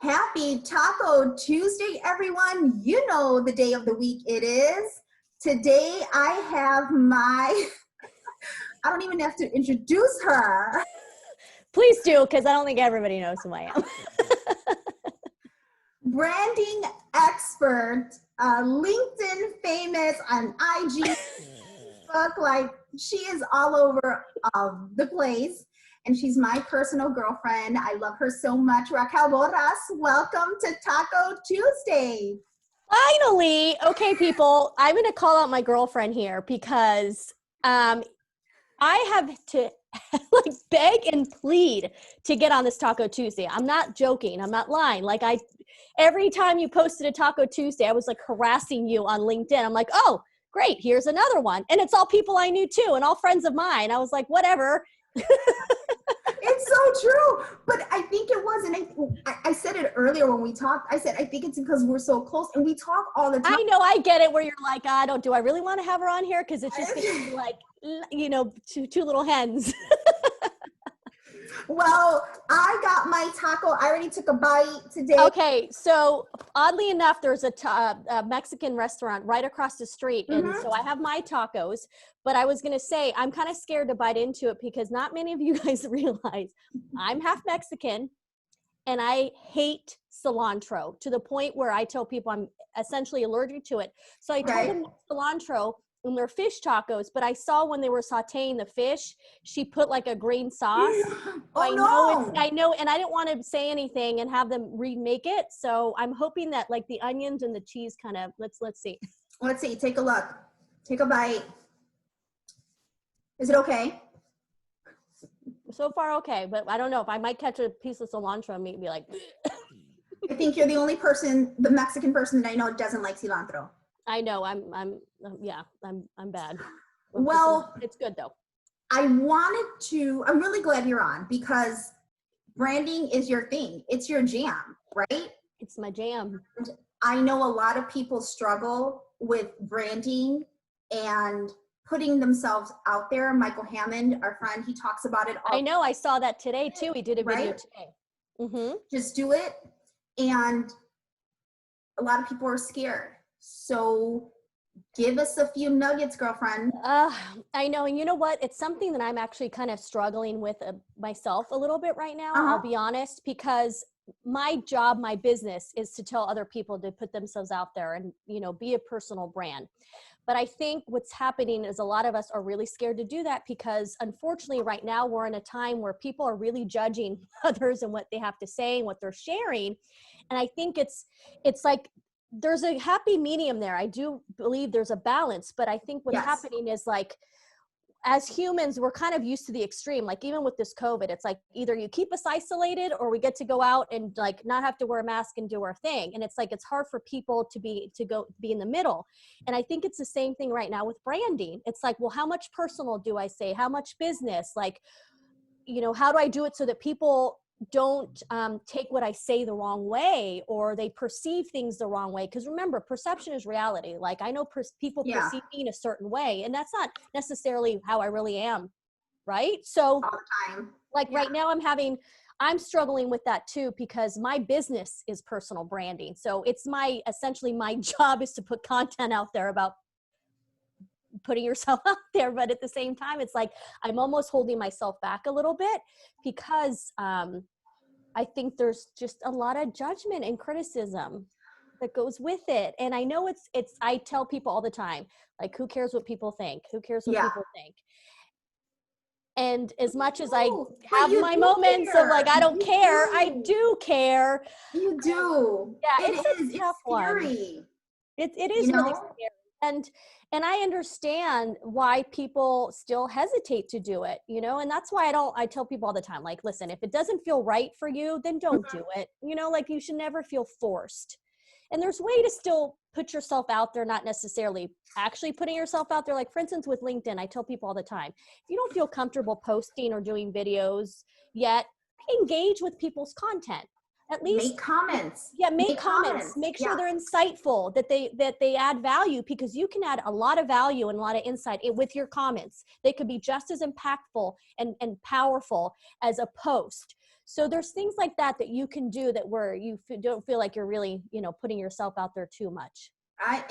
Happy Taco Tuesday, everyone. You know the day of the week it is. Today I have I don't even have to introduce her. Please do, because I don't think everybody knows who I am. Branding expert, LinkedIn famous, on IG, Facebook, like she is all over the place. And she's my personal girlfriend. I love her so much. Raquel Borras, welcome to Taco Tuesday. Finally, okay, people, I'm going to call out my girlfriend here because I have to beg and plead to get on this Taco Tuesday. I'm not joking. I'm not lying. Every time you posted a Taco Tuesday, I was harassing you on LinkedIn. I'm like, oh, great, here's another one. And it's all people I knew too, and all friends of mine. I was like, whatever. It's so true. But I think it was, and I said it earlier when we talked. I said, I think it's because we're so close and we talk all the time. I know, I get it where you're like, do I really want to have her on here? Because it's just gonna be like, two little hens. Well, I got my taco. I already took a bite today. Okay, so oddly enough, there's a Mexican restaurant right across the street. And so I have my tacos, but I was going to say, I'm kind of scared to bite into it because not many of you guys realize I'm half Mexican and I hate cilantro to the point where I tell people I'm essentially allergic to it. So I told them cilantro in their fish tacos, but I saw when they were sauteing the fish, she put a green sauce. I know, and I didn't want to say anything and have them remake it. So I'm hoping that the onions and the cheese kind of, let's see. Let's see, take a look. Take a bite. Is it okay? So far, okay, but I don't know if I might catch a piece of cilantro and be like. I think you're the only person, the Mexican person that I know doesn't like cilantro. I know, I'm bad. Well, it's good though. I'm really glad you're on because branding is your thing. It's your jam, right? It's my jam. And I know a lot of people struggle with branding and putting themselves out there. Michael Hammond, our friend, he talks about it all. I know, I saw that today too. He did a video today. Mm-hmm. Just do it. And a lot of people are scared. So give us a few nuggets, girlfriend. I know. And you know what? It's something that I'm actually kind of struggling with myself a little bit right now. I'll be honest, because my job, my business is to tell other people to put themselves out there and, be a personal brand. But I think what's happening is a lot of us are really scared to do that because unfortunately right now we're in a time where people are really judging others and what they have to say and what they're sharing. And I think it's like, there's a happy medium there. I do believe there's a balance, but I think what's happening is as humans, we're kind of used to the extreme. Even with this COVID, it's either you keep us isolated or we get to go out and not have to wear a mask and do our thing. And it's it's hard for people to be in the middle. And I think it's the same thing right now with branding. It's well, how much personal do I say? How much business? How do I do it so that people don't take what I say the wrong way or they perceive things the wrong way? Because remember, perception is reality. I know people perceive me in a certain way, and that's not necessarily how I really am, right? So all the time. Right now I'm struggling with that too because my business is personal branding. So it's essentially my job is to put content out there about putting yourself out there. But at the same time, it's I'm almost holding myself back a little bit because I think there's just a lot of judgment and criticism that goes with it. And I know I tell people all the time, who cares what people think? Who cares what people think? And as much as I have my moments of I don't care, I do care. You do. Yeah, it's tough scary. It is really scary. And I understand why people still hesitate to do it, and that's why I tell people all the time, listen, if it doesn't feel right for you, then don't do it. You should never feel forced. And there's a way to still put yourself out there, not necessarily actually putting yourself out there. For instance, with LinkedIn, I tell people all the time, if you don't feel comfortable posting or doing videos yet, engage with people's content. At least make comments. Yeah, make comments. Make sure they're insightful, that they add value, because you can add a lot of value and a lot of insight with your comments. They could be just as impactful and powerful as a post. So there's things like that that you can do that where you don't feel like you're really, you know, putting yourself out there too much. I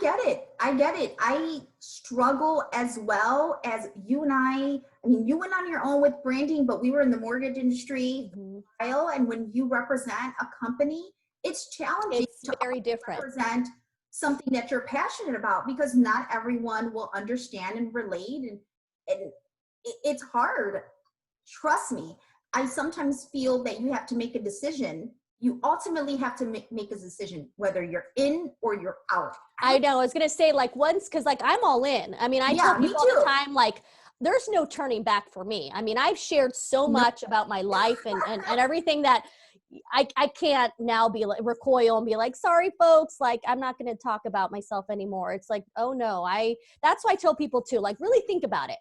get it. I get it. I struggle as well as you and I mean, you went on your own with branding, but we were in the mortgage industry Mm-hmm. for a while, and when you represent a company, it's challenging It's to very different. represent something that you're passionate about because not everyone will understand and relate, and it's hard. Trust me. I sometimes feel that you have to make a decision. You ultimately have to make a decision whether you're in or you're out. I know. I was going to say like once, cause like I'm all in. I mean, I tell Me people all too. the time, like there's no turning back for me. I mean, I've shared so No. much about my life and everything that I can't now be like recoil and be like, sorry folks, like I'm not going to talk about myself anymore. It's like, oh no, that's why I tell people too, like really think about it.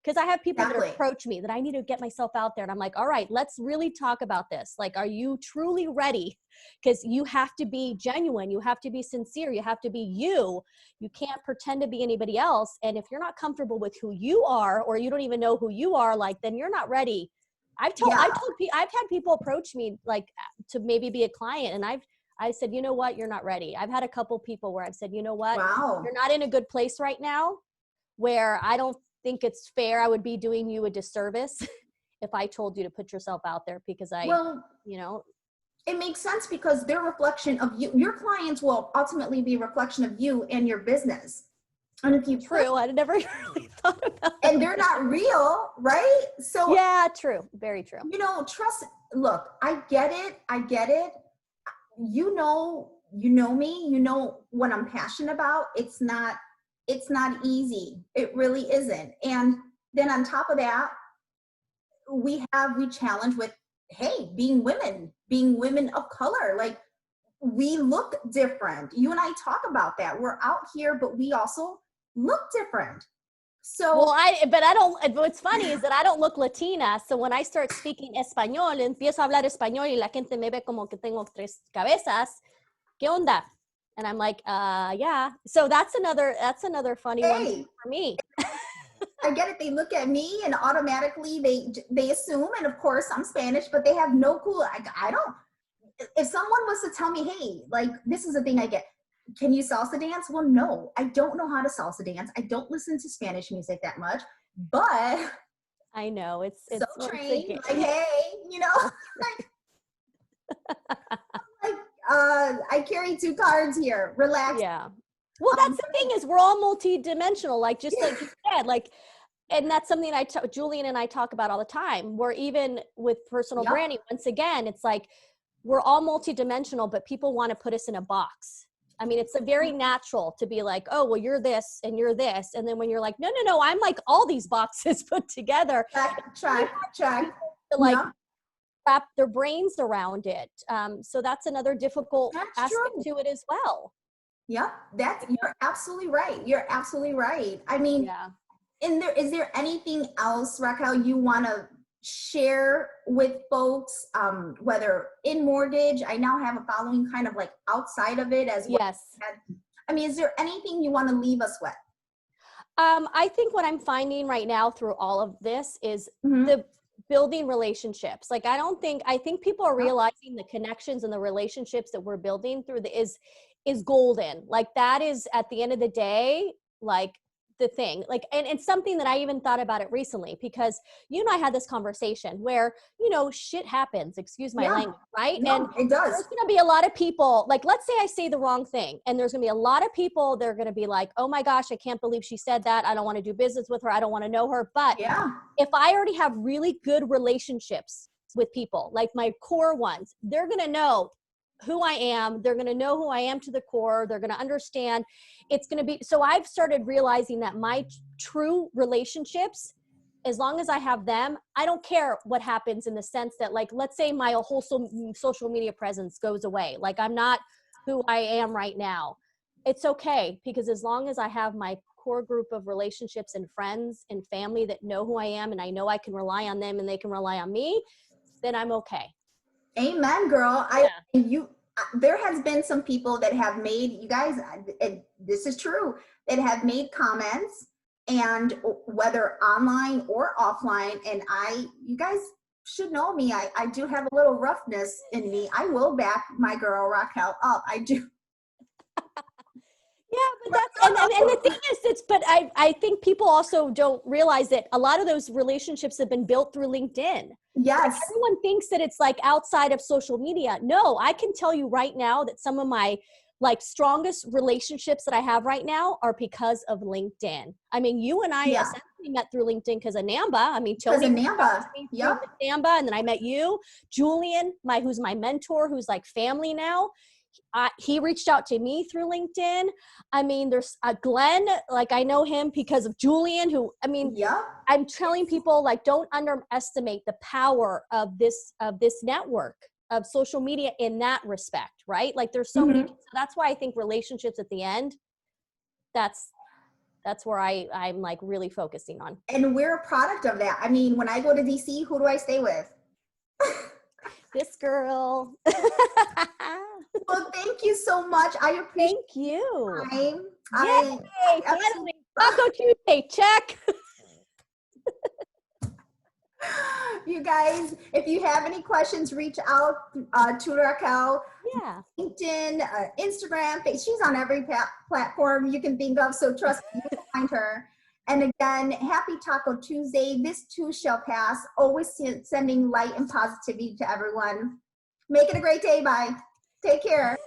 Cause I have people that approach me that I need to get myself out there. And I'm like, all right, let's really talk about this. Like, are you truly ready? Because you have to be genuine. You have to be sincere. You have to be you. You can't pretend to be anybody else. And if you're not comfortable with who you are, or you don't even know who you are, like, then you're not ready. I've had people approach me like to maybe be a client. And I said, you know what? You're not ready. I've had a couple people where I've said, you know what? Wow. You're not in a good place right now, where I don't think it's fair. I would be doing you a disservice if I told you to put yourself out there, because you know, it makes sense because they're a reflection of you. Your clients will ultimately be a reflection of you and your business. And if you I never really thought about and they're not real, right? So yeah, true. Very true. You know, look, I get it. You know me, you know what I'm passionate about. It's not easy. It really isn't. And then on top of that, we challenge with, hey, being women of color. Like, we look different. You and I talk about that. We're out here, but we also look different. So what's funny is that I don't look Latina. So when I start speaking español, empiezo a hablar español y la gente me ve como que tengo tres cabezas. ¿Qué onda? And I'm like, yeah. So that's another funny one for me. I get it. They look at me and automatically they assume, and of course I'm Spanish, but they have no clue. I don't. If someone was to tell me, hey, like, this is the thing I get. Can you salsa dance? Well, no, I don't know how to salsa dance. I don't listen to Spanish music that much, but I know it's so trained. Like, hey, you know, like, I carry 2 cards here. Relax. Yeah. Well, that's the thing is we're all multi-dimensional, like just like you said, like, and that's something Julian and I talk about all the time. We're even with personal branding. Once again, it's like we're all multi-dimensional, but people want to put us in a box. I mean, it's a very natural to be like, oh, well, you're this and you're this. And then when you're like, no, I'm like all these boxes put together. Check. To like wrap their brains around it. So that's another difficult aspect to it as well. Yeah, you're absolutely right. You're absolutely right. I mean, is there anything else, Raquel, you want to share with folks, whether in mortgage? I now have a following kind of like outside of it as well. Yes. I mean, is there anything you want to leave us with? I think what I'm finding right now through all of this is the building relationships. Like, I think people are realizing the connections and the relationships that we're building through is golden. Like, that is at the end of the day, like the thing, like, and it's something that I even thought about it recently, because you and I had this conversation where, you know, shit happens, excuse my language, right? No, and it does. There's going to be a lot of people, like, let's say I say the wrong thing, and there's going to be a lot of people, they're going to be like, oh my gosh, I can't believe she said that. I don't want to do business with her. I don't want to know her. But if I already have really good relationships with people, like my core ones, they're going to know who I am. They're going to know who I am to the core. They're going to understand. It's going to be, so I've started realizing that my true relationships, as long as I have them, I don't care what happens, in the sense that, like, let's say my whole social media presence goes away. Like, I'm not who I am right now. It's okay, because as long as I have my core group of relationships and friends and family that know who I am, and I know I can rely on them and they can rely on me, then I'm okay. Amen, girl. There has been some people that have made, you guys, this is true, that have made comments, and whether online or offline, and you guys, should know me. I do have a little roughness in me. I will back my girl Raquel up. I do. Yeah, but and the thing is, I think people also don't realize that a lot of those relationships have been built through LinkedIn. Yes. Like, everyone thinks that it's like outside of social media. No, I can tell you right now that some of my like strongest relationships that I have right now are because of LinkedIn. I mean, you and I essentially met through LinkedIn because of Namba. I mean, Tony Namba. Yep. Namba, and then I met you, Julian, who's my mentor, who's like family now. He reached out to me through LinkedIn. I mean, there's Glenn, like I know him because of Julian, who, I mean, I'm telling people, like, don't underestimate the power of this network of social media in that respect, right? Like there's so many, so that's why I think relationships at the end, that's where I'm like really focusing on. And we're a product of that. I mean, when I go to DC, who do I stay with? This girl. Well, thank you so much. I appreciate you. Yay! Finally, Taco Tuesday, check. You guys, if you have any questions, reach out to Raquel. Yeah. LinkedIn, Instagram, Facebook. She's on every platform you can think of, so trust me, you will find her. And again, happy Taco Tuesday. This too shall pass. Always sending light and positivity to everyone. Make it a great day. Bye. Take care.